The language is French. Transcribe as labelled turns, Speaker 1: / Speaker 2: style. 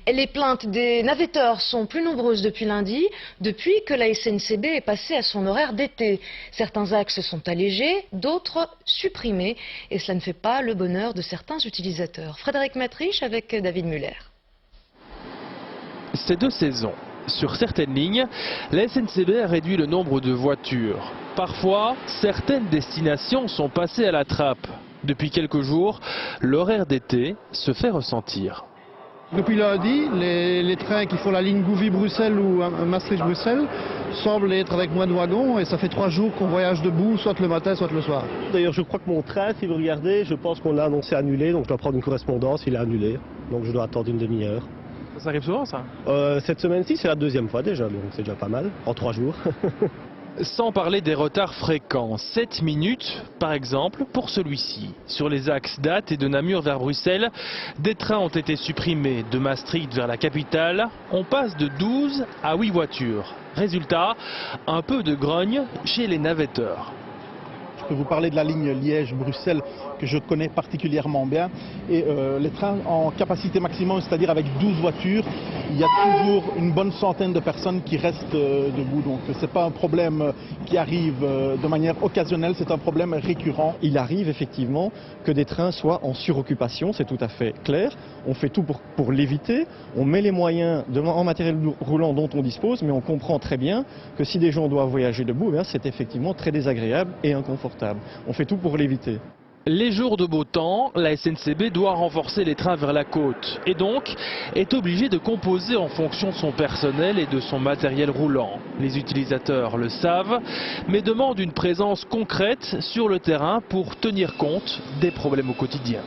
Speaker 1: Et les plaintes des navetteurs sont plus nombreuses depuis lundi, depuis que la SNCB est passée à son horaire d'été. Certains axes sont allégés, d'autres supprimés, et cela ne fait pas le bonheur de certains utilisateurs. Frédéric Matriche avec David Muller.
Speaker 2: Ces deux saisons, sur certaines lignes, la SNCB a réduit le nombre de voitures. Parfois, certaines destinations sont passées à la trappe. Depuis quelques jours, l'horaire d'été se fait ressentir.
Speaker 3: Depuis lundi, les trains qui font la ligne Gouvy-Bruxelles ou Maastricht-Bruxelles semblent être avec moins de wagons et ça fait 3 jours qu'on voyage debout, soit le matin, soit le soir.
Speaker 4: D'ailleurs, je crois que mon train, si vous regardez, je pense qu'on l'a annoncé annulé, donc je dois prendre une correspondance, il est annulé, donc je dois attendre une demi-heure.
Speaker 2: Ça arrive souvent, ça?
Speaker 4: Cette semaine-ci, c'est la 2e fois déjà, donc c'est déjà pas mal, en 3 jours.
Speaker 2: Sans parler des retards fréquents, 7 minutes par exemple pour celui-ci. Sur les axes d'Ath et de Namur vers Bruxelles, des trains ont été supprimés. De Maastricht vers la capitale, on passe de 12 à 8 voitures. Résultat, un peu de grogne chez les navetteurs.
Speaker 3: Je peux vous parler de la ligne Liège-Bruxelles que je connais particulièrement bien. Et les trains en capacité maximum, c'est-à-dire avec 12 voitures, il y a toujours une bonne centaine de personnes qui restent debout. Donc ce n'est pas un problème qui arrive de manière occasionnelle, c'est un problème récurrent.
Speaker 5: Il arrive effectivement que des trains soient en suroccupation, c'est tout à fait clair. On fait tout pour l'éviter. On met les moyens en matériel roulant dont on dispose, mais on comprend très bien que si des gens doivent voyager debout, c'est effectivement très désagréable et inconfortable. On fait tout pour l'éviter.
Speaker 2: Les jours de beau temps, la SNCB doit renforcer les trains vers la côte et donc est obligée de composer en fonction de son personnel et de son matériel roulant. Les utilisateurs le savent, mais demandent une présence concrète sur le terrain pour tenir compte des problèmes au quotidien.